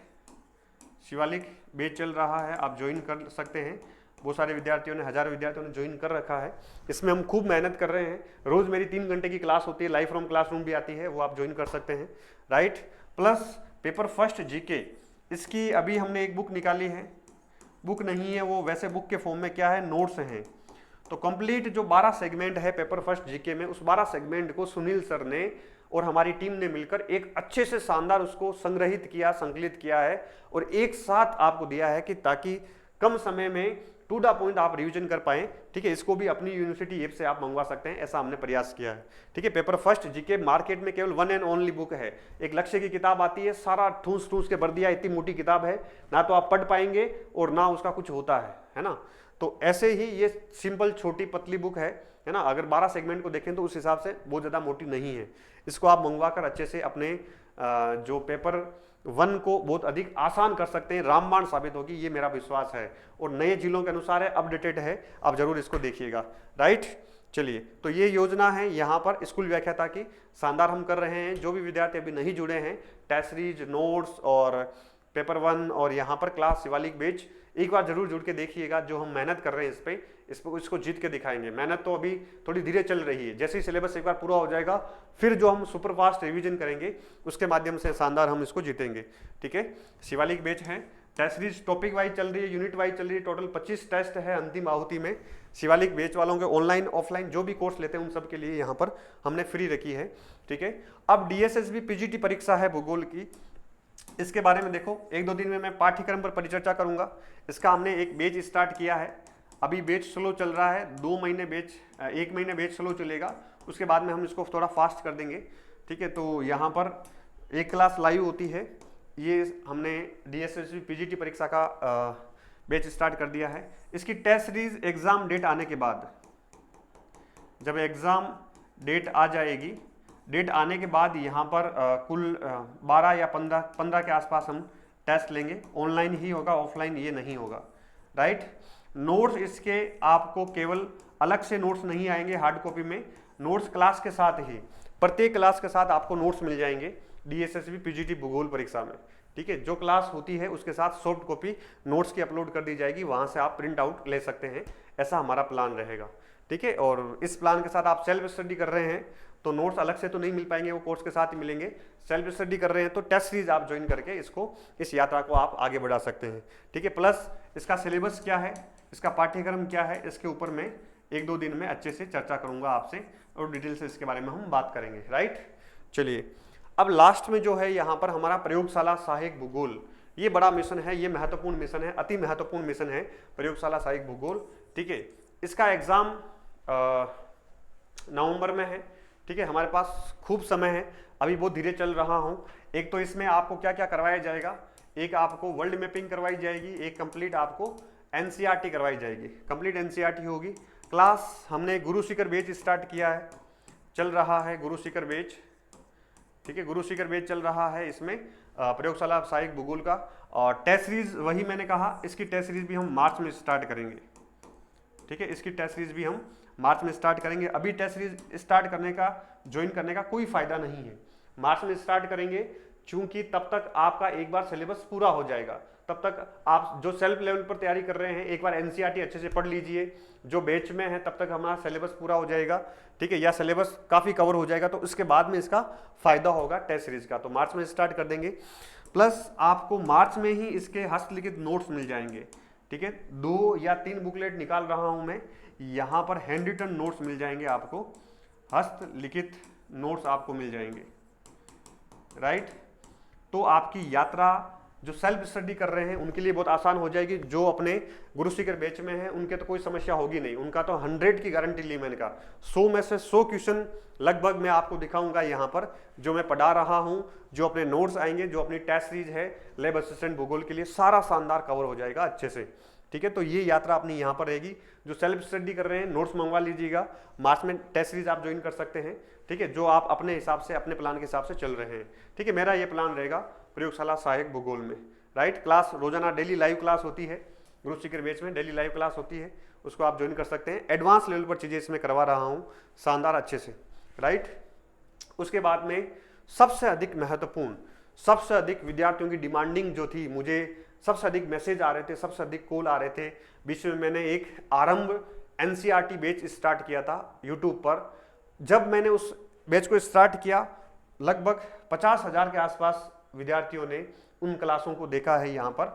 शिवालिक बैच चल रहा है, आप ज्वाइन कर सकते हैं। बहुत सारे विद्यार्थियों ने, हजारों विद्यार्थियों ने ज्वाइन कर रखा है। इसमें हम खूब मेहनत कर रहे हैं। रोज मेरी 3 घंटे की क्लास होती है, लाइव फ्रॉम क्लासरूम भी आती है, वो आप ज्वाइन कर सकते हैं, right. Plus paper first GK, इसकी अभी हमने एक बुक निकाली है, बुक नहीं है वो, वैसे बुक के फॉर्म में क्या है, नोट्स हैं। तो कंप्लीट जो 12 सेगमेंट है पेपर फर्स्ट जीके में, उस 12 सेगमेंट को सुनील सर ने और हमारी टीम ने मिलकर एक अच्छे से शानदार उसको संग्रहित किया, संकलित किया है और एक साथ आपको दिया है कि ताकि कम समय में टू द पॉइंट आप रिवीजन कर पाएं, ठीक है। इसको भी अपनी यूनिवर्सिटी ऐप से आप मंगवा सकते हैं, ऐसा हमने प्रयास किया है, ठीक है। पेपर फर्स्ट जीके मार्केट में केवल 1 एंड ओनली बुक है। एक लक्ष्य की किताब आती है, सारा ठूस ठूस के भर दिया, इतनी मोटी किताब है, ना तो आप पढ़ पाएंगे और ना उसका कुछ होता है ना। तो ऐसे ही ये सिंपल छोटी पतली बुक है ना। अगर 12 सेगमेंट को देखें तो उस हिसाब से बहुत ज़्यादा मोटी नहीं है। इसको आप मंगवा कर अच्छे से अपने जो पेपर 1 को बहुत अधिक आसान कर सकते हैं, रामबाण साबित होगी, ये मेरा विश्वास है। और नए जिलों के अनुसार है, अपडेटेड है, आप जरूर इसको देखिएगा, राइट। चलिए, तो ये योजना है यहाँ पर स्कूल व्याख्याता की, शानदार हम कर रहे हैं। जो भी विद्यार्थी अभी नहीं जुड़े हैं, टेस्ट सीरीज, नोट्स और पेपर 1 और यहाँ पर क्लास शिवालिक बैच, एक बार जरूर जुड़ के देखिएगा। जो हम मेहनत कर रहे हैं इस पर इसको जीत के दिखाएंगे। मेहनत तो अभी थोड़ी धीरे चल रही है, जैसे ही सिलेबस एक बार पूरा हो जाएगा, फिर जो हम सुपर फास्ट रिवीजन करेंगे उसके माध्यम से शानदार हम इसको जीतेंगे, ठीक है। शिवालिक बैच है, टेस्ट सीरीज टॉपिक वाइज चल रही है, यूनिट वाइज चल रही है। टोटल 25 टेस्ट है अंतिम आहुति में। शिवालिक बैच वालों के ऑनलाइन ऑफलाइन जो भी कोर्स लेते हैं उन सब के लिए यहाँ पर हमने फ्री रखी है, ठीक है। अब DSSB PGT परीक्षा है भूगोल की, इसके बारे में देखो 1-2 दिन में मैं पाठ्यक्रम पर परिचर्चा करूंगा। इसका हमने एक बैच स्टार्ट किया है, अभी बैच स्लो चल रहा है, 1 महीने बैच स्लो चलेगा, उसके बाद में हम इसको थोड़ा फास्ट कर देंगे, ठीक है। तो यहाँ पर एक क्लास लाइव होती है, ये हमने DSSB PGT परीक्षा का बैच स्टार्ट कर दिया है। इसकी टेस्ट सीरीज एग्जाम डेट आने के बाद, जब एग्जाम डेट आ जाएगी, डेट आने के बाद यहाँ पर कुल 12 या 15 के आसपास हम टेस्ट लेंगे। ऑनलाइन ही होगा, ऑफलाइन ये नहीं होगा, राइट। नोट्स इसके आपको केवल अलग से नोट्स नहीं आएंगे हार्ड कॉपी में, नोट्स क्लास के साथ ही, प्रत्येक क्लास के साथ आपको नोट्स मिल जाएंगे DSSB PGT भूगोल परीक्षा में, ठीक है। जो क्लास होती है उसके साथ सॉफ्ट कॉपी नोट्स की अपलोड कर दी जाएगी, वहाँ से आप प्रिंट आउट ले सकते हैं, ऐसा हमारा प्लान रहेगा, ठीक है। और इस प्लान के साथ आप सेल्फ स्टडी कर रहे हैं तो नोट्स अलग से तो नहीं मिल पाएंगे, वो कोर्स के साथ ही मिलेंगे। सेल्फ स्टडी कर रहे हैं तो टेस्ट सीरीज आप ज्वाइन करके इस यात्रा को आप आगे बढ़ा सकते हैं, ठीक है। प्लस इसका सिलेबस क्या है, इसका पाठ्यक्रम क्या है, इसके ऊपर मैं 1-2 दिन में अच्छे से चर्चा करूंगा आपसे और डिटेल से इसके बारे में हम बात करेंगे, राइट। चलिए, अब लास्ट में जो है यहाँ पर हमारा प्रयोगशाला सहायक भूगोल, ये बड़ा मिशन है, ये महत्वपूर्ण मिशन है, अति महत्वपूर्ण मिशन है प्रयोगशाला सहायक भूगोल, ठीक है। इसका एग्जाम नवंबर में है, ठीक है। हमारे पास खूब समय है, अभी बहुत धीरे चल रहा हूँ। एक तो इसमें आपको क्या क्या करवाया जाएगा, एक आपको वर्ल्ड मैपिंग करवाई जाएगी, एक कंप्लीट आपको NCERT करवाई जाएगी, कंप्लीट NCERT होगी। क्लास हमने गुरु शिखर बैच स्टार्ट किया है, चल रहा है गुरु शिखर बैच, ठीक है। गुरु शिखर बैच चल रहा है, इसमें प्रयोगशाला सहायक भूगोल का। और टेस्ट सीरीज वही मैंने कहा, इसकी टेस्ट सीरीज भी हम मार्च में स्टार्ट करेंगे, ठीक है। इसकी टेस्ट सीरीज भी हम मार्च में स्टार्ट करेंगे। अभी टेस्ट सीरीज स्टार्ट करने का, ज्वाइन करने का कोई फायदा नहीं है, मार्च में स्टार्ट करेंगे, क्योंकि तब तक आपका एक बार सिलेबस पूरा हो जाएगा। तब तक आप जो सेल्फ लेवल पर तैयारी कर रहे हैं, एक बार NCERT अच्छे से पढ़ लीजिए, जो बैच में है तब तक हमारा सिलेबस पूरा हो जाएगा, ठीक है, या सिलेबस काफ़ी कवर हो जाएगा, तो उसके बाद में इसका फायदा होगा टेस्ट सीरीज का। तो मार्च में स्टार्ट कर देंगे। प्लस आपको मार्च में ही इसके हस्तलिखित नोट्स मिल जाएंगे, ठीक है, 2 या 3 बुकलेट निकाल रहा हूं मैं। यहाँ पर हैंड रिटन नोट्स मिल जाएंगे आपको, हस्तलिखित नोट्स आपको मिल जाएंगे, राइट। तो आपकी यात्रा जो सेल्फ स्टडी कर रहे हैं उनके लिए बहुत आसान हो जाएगी। जो अपने गुरु सीकर बैच में है उनके तो कोई समस्या होगी नहीं, उनका तो 100 की गारंटी ली मैंने कहा। 100 में से 100 क्वेश्चन लगभग मैं आपको दिखाऊंगा यहाँ पर, जो मैं पढ़ा रहा हूँ, जो अपने नोट्स आएंगे, जो अपनी टेस्ट सीरीज है लैब असिस्टेंट भूगोल के लिए, सारा शानदार कवर हो जाएगा अच्छे से, ठीक है। तो ये यात्रा अपनी यहाँ पर रहेगी। जो सेल्फ स्टडी कर रहे हैं नोट्स मंगवा लीजिएगा, मार्च में टेस्ट सीरीज आप ज्वाइन कर सकते हैं, ठीक है, जो आप अपने हिसाब से, अपने प्लान के हिसाब से चल रहे हैं, ठीक है। मेरा ये प्लान रहेगा प्रयोगशाला सहायक भूगोल में, राइट। क्लास रोजाना डेली लाइव क्लास होती है, गुरु सीकर बैच में डेली लाइव क्लास होती है, उसको आप ज्वाइन कर सकते हैं। एडवांस लेवल पर चीज़ें इसमें करवा रहा हूँ शानदार अच्छे से, राइट। उसके बाद में सबसे अधिक महत्वपूर्ण, सबसे अधिक विद्यार्थियों की डिमांडिंग जो थी, मुझे सबसे अधिक मैसेज आ रहे थे, सबसे अधिक कॉल आ रहे थे। बीच में मैंने एक आरंभ एनसीईआरटी बैच स्टार्ट किया था यूट्यूब पर। जब मैंने उस बैच को स्टार्ट किया, लगभग 50,000 के आसपास विद्यार्थियों ने उन क्लासों को देखा है यहाँ पर।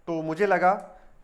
तो मुझे लगा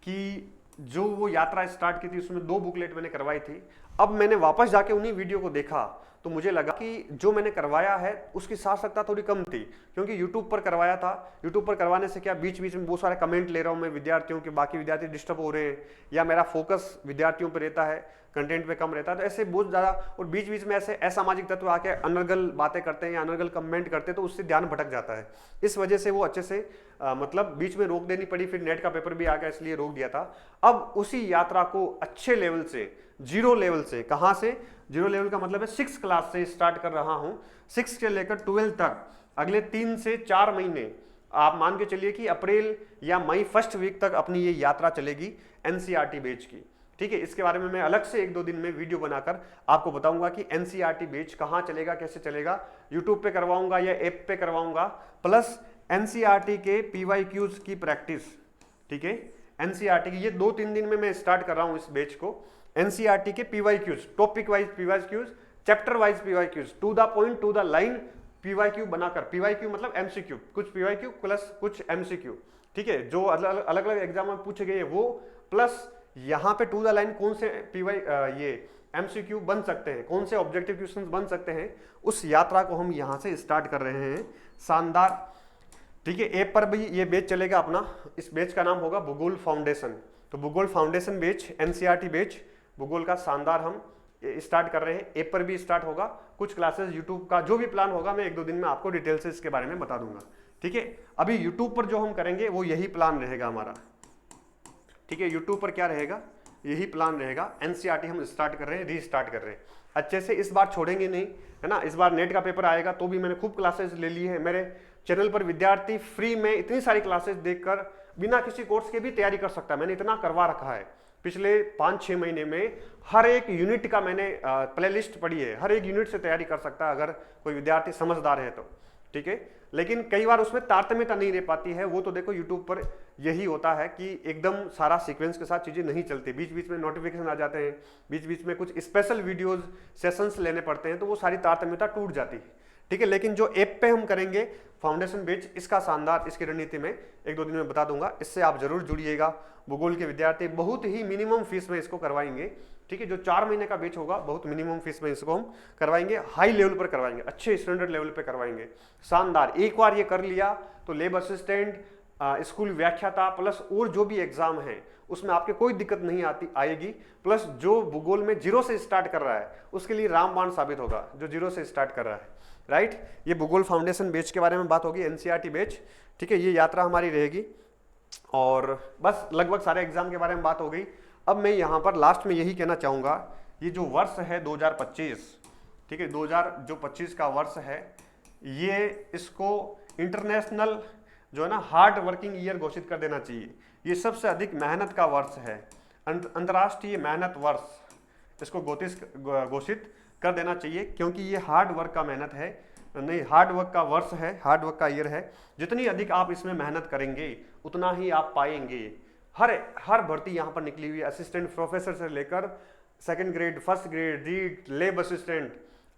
कि जो वो यात्रा स्टार्ट की थी उसमें 2 बुकलेट मैंने करवाई थी। अब मैंने वापस जाके उन्हीं वीडियो को देखा तो मुझे लगा कि जो मैंने करवाया है उसकी सार्थकता थोड़ी कम थी, क्योंकि यूट्यूब पर करवाया था। यूट्यूब पर करवाने से क्या, बीच बीच में बहुत सारे कमेंट ले रहा हूँ मैं विद्यार्थियों के, बाकी विद्यार्थी डिस्टर्ब हो रहे हैं, या मेरा फोकस विद्यार्थियों पर रहता है, कंटेंट पे कम रहता है, तो ऐसे बहुत ज़्यादा, और बीच बीच में ऐसे असामाजिक तत्व आके अनर्गल बातें करते हैं या अनर्गल कमेंट करते हैं, तो उससे ध्यान भटक जाता है। इस वजह से वो अच्छे से मतलब बीच में रोक देनी पड़ी, फिर नेट का पेपर भी आ गया इसलिए रोक दिया था। अब उसी यात्रा को अच्छे लेवल से, 0 लेवल से, कहाँ से 0 लेवल का मतलब है 6 क्लास से स्टार्ट कर रहा हूँ। 6 से लेकर 12 तक अगले 3 से 4 महीने आप मान के चलिए कि अप्रैल या मई फर्स्ट वीक तक अपनी ये यात्रा चलेगी एनसीईआरटी बैच की, ठीक है। इसके बारे में मैं अलग से 1-2 दिन में वीडियो बनाकर आपको बताऊंगा कि एनसीईआरटी बैच कहाँ चलेगा, कैसे चलेगा, यूट्यूब पे करवाऊंगा या ऐप पे करवाऊंगा, प्लस एनसीईआरटी के पीवाईक्यूज की प्रैक्टिस, ठीक है। एनसीईआरटी की ये 2-3 दिन में मैं स्टार्ट कर रहा हूँ इस बैच को। एनसीईआरटी के PYQs, topic wise PYQs, chapter wise PYQs, to the point, to the line PYQ बनाकर, पीवाईक्यू मतलब एमसीक्यू, कुछ पीवाईक्यू प्लस कुछ एमसीक्यू, ठीक है, जो अलग अलग एग्जाम में पूछे गए वो, प्लस यहाँ पे टू द लाइन कौन से ये एमसीक्यू बन सकते हैं, कौन से ऑब्जेक्टिव क्वेश्चंस बन सकते हैं, उस यात्रा को हम यहाँ से स्टार्ट कर रहे हैं शानदार, ठीक है। ऐप पर भी ये बैच चलेगा अपना, इस बैच का नाम होगा भूगोल फाउंडेशन। तो भूगोल फाउंडेशन बैच, एनसीईआरटी बैच भूगोल का शानदार हम स्टार्ट कर रहे हैं। ऐप पर भी स्टार्ट होगा, कुछ क्लासेस यूट्यूब का जो भी प्लान होगा मैं 1-2 दिन में आपको डिटेल से इसके बारे में बता दूंगा, ठीक है। अभी यूट्यूब पर जो हम करेंगे वो यही प्लान रहेगा हमारा, ठीक है। यूट्यूब पर क्या रहेगा, यही प्लान रहेगा। एनसीईआरटी हम स्टार्ट कर रहे हैं, रीस्टार्ट कर रहे हैं अच्छे से, इस बार छोड़ेंगे नहीं, है ना। इस बार नेट का पेपर आएगा तो भी मैंने खूब क्लासेस ले ली है। मेरे चैनल पर विद्यार्थी फ्री में इतनी सारी क्लासेस देखकर बिना किसी कोर्स के भी तैयारी कर सकता है, मैंने इतना करवा रखा है। पिछले 5-6 महीने में हर एक यूनिट का मैंने प्लेलिस्ट पढ़ी है, हर एक यूनिट से तैयारी कर सकता है अगर कोई विद्यार्थी समझदार है तो, ठीक है। लेकिन कई बार उसमें तारतम्यता नहीं रह पाती है, वो तो देखो यूट्यूब पर यही होता है कि एकदम सारा सीक्वेंस के साथ चीज़ें नहीं चलती, बीच बीच में नोटिफिकेशन आ जाते हैं, बीच बीच में कुछ स्पेशल वीडियोस सेशंस लेने पड़ते हैं, तो वो सारी तारतम्यता टूट जाती है, ठीक है। लेकिन जो ऐप पे हम करेंगे फाउंडेशन बैच, इसका शानदार, इसकी रणनीति में 1-2 दिन में बता दूंगा, इससे आप जरूर जुड़िएगा। भूगोल के विद्यार्थी बहुत ही मिनिमम फीस में इसको करवाएंगे, ठीक है। जो 4 महीने का बैच होगा बहुत मिनिमम फीस में इसको हम करवाएंगे, हाई लेवल पर करवाएंगे, अच्छे स्टैंडर्ड लेवल पर करवाएंगे, शानदार। एक बार ये कर लिया तो लैब असिस्टेंट, स्कूल व्याख्याता प्लस और जो भी एग्जाम है उसमें आपके कोई दिक्कत नहीं आएगी। प्लस जो भूगोल में 0 से स्टार्ट कर रहा है उसके लिए रामबाण साबित होगा, जो 0 से स्टार्ट कर रहा है, राइट। ये भूगोल फाउंडेशन बैच के बारे में बात होगी, एनसीईआरटी बैच, ठीक है। ये यात्रा हमारी रहेगी और बस लगभग सारे एग्जाम के बारे में बात हो गई। अब मैं यहाँ पर लास्ट में यही कहना चाहूँगा, ये जो वर्ष है 2025, ठीक है, 2025 का वर्ष है, ये इसको इंटरनेशनल जो है ना हार्ड वर्किंग ईयर घोषित कर देना चाहिए। ये सबसे अधिक मेहनत का वर्ष है, अंतर्राष्ट्रीय मेहनत वर्ष इसको घोषित कर देना चाहिए, क्योंकि ये हार्ड वर्क का मेहनत है, नहीं हार्ड वर्क का वर्ष है, हार्ड वर्क का ईयर है। जितनी अधिक आप इसमें मेहनत करेंगे उतना ही आप पाएंगे। हर भर्ती यहाँ पर निकली हुई है, असिस्टेंट प्रोफेसर से लेकर 2nd grade, 1st grade, read, लेब असिस्टेंट,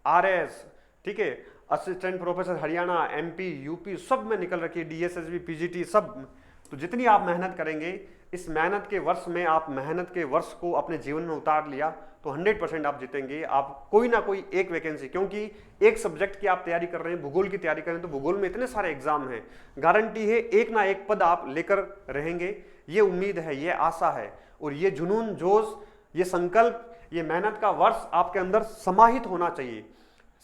आरएस, ठीक है, assistant professor Haryana, MP, UP सब में निकल रखी है, डीएसएसबी, पीजीटी सब तो जितनी आप मेहनत करेंगे, इस मेहनत के वर्ष में आप मेहनत के वर्ष को अपने जीवन में उतार लिया तो 100% आप जीतेंगे। आप कोई ना कोई एक वैकेंसी, क्योंकि एक सब्जेक्ट की आप तैयारी कर रहे हैं, भूगोल की तैयारी कर रहे हैं, तो भूगोल में इतने सारे एग्जाम हैं, गारंटी है एक ना एक पद आप लेकर रहेंगे। ये उम्मीद है, ये आशा है, और ये जुनून, जोश, ये संकल्प, ये मेहनत का वर्ष आपके अंदर समाहित होना चाहिए।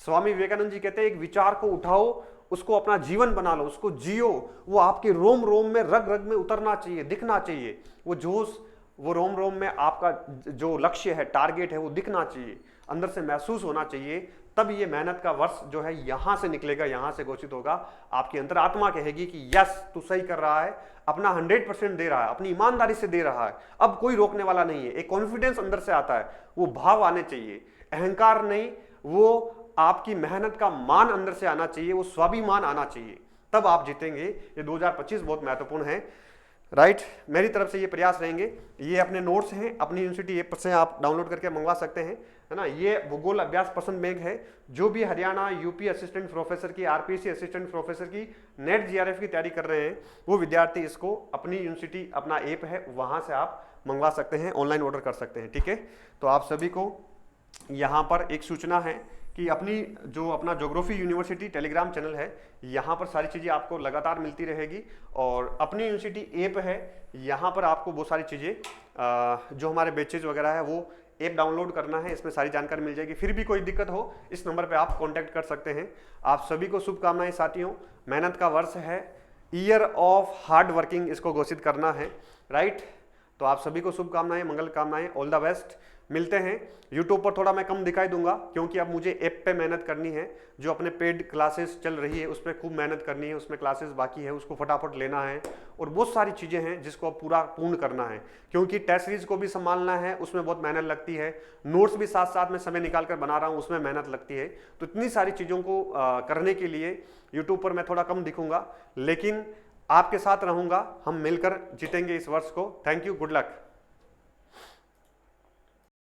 स्वामी विवेकानंद जी कहते हैं, एक विचार को उठाओ, उसको अपना जीवन बना लो, उसको जियो, वो आपके रोम रोम में, रग रग में उतरना चाहिए, दिखना चाहिए। वो जोश, वो रोम रोम में आपका जो लक्ष्य है, टारगेट है, वो दिखना चाहिए, अंदर से महसूस होना चाहिए। तब ये मेहनत का वर्ष जो है यहां से निकलेगा, यहां से घोषित होगा। आपकी अंतरात्मा कहेगी कि यस, तू सही कर रहा है, अपना 100% दे रहा है, अपनी ईमानदारी से दे रहा है, अब कोई रोकने वाला नहीं है। एक कॉन्फिडेंस अंदर से आता है, वो भाव आने चाहिए, अहंकार नहीं, वो आपकी मेहनत का मान अंदर से आना चाहिए, वो स्वाभिमान आना चाहिए, तब आप जीतेंगे। ये 2025 बहुत महत्वपूर्ण है, राइट। मेरी तरफ से ये प्रयास रहेंगे। ये अपने नोट्स हैं, अपनी यूनिवर्सिटी ऐप से आप डाउनलोड करके मंगवा सकते हैं, है ना। ये भूगोल अभ्यास पसंद बैंक है। जो भी हरियाणा, यूपी असिस्टेंट प्रोफेसर की, आरपीसी असिस्टेंट प्रोफेसर की, नेट जीआरएफ की तैयारी कर रहे हैं, वो विद्यार्थी इसको अपनी यूनिवर्सिटी, अपना ऐप है, वहां से आप मंगवा सकते हैं, ऑनलाइन ऑर्डर कर सकते हैं, ठीक है। तो आप सभी को यहाँ पर एक सूचना है कि अपना ज्योग्राफी यूनिवर्सिटी टेलीग्राम चैनल है, यहाँ पर सारी चीज़ें आपको लगातार मिलती रहेगी। और अपनी यूनिवर्सिटी ऐप है, यहाँ पर आपको बहुत सारी चीज़ें जो हमारे बैचेज वगैरह है, वो ऐप डाउनलोड करना है, इसमें सारी जानकारी मिल जाएगी। फिर भी कोई दिक्कत हो, इस नंबर पे आप कांटेक्ट कर सकते हैं। आप सभी को शुभकामनाएं साथियों। मेहनत का वर्ष है, ईयर ऑफ हार्ड वर्किंग इसको घोषित करना है, राइट। तो आप सभी को शुभकामनाएं, मंगल कामनाएं, ऑल द बेस्ट। मिलते हैं। यूट्यूब पर थोड़ा मैं कम दिखाई दूंगा, क्योंकि अब मुझे ऐप पे मेहनत करनी है। जो अपने पेड क्लासेस चल रही है उस पर खूब मेहनत करनी है, उसमें क्लासेस बाकी है, उसको फटाफट लेना है, और बहुत सारी चीज़ें हैं जिसको अब पूरा पूर्ण करना है, क्योंकि टेस्ट सीरीज को भी संभालना है, उसमें बहुत मेहनत लगती है। नोट्स भी साथ साथ में समय निकाल कर बना रहा हूँ, उसमें मेहनत लगती है। तो इतनी सारी चीज़ों को करने के लिए यूट्यूब पर मैं थोड़ा कम दिखूंगा, लेकिन आपके साथ रहूंगा। हम मिलकर जीतेंगे इस वर्ष को। Thank you, good luck.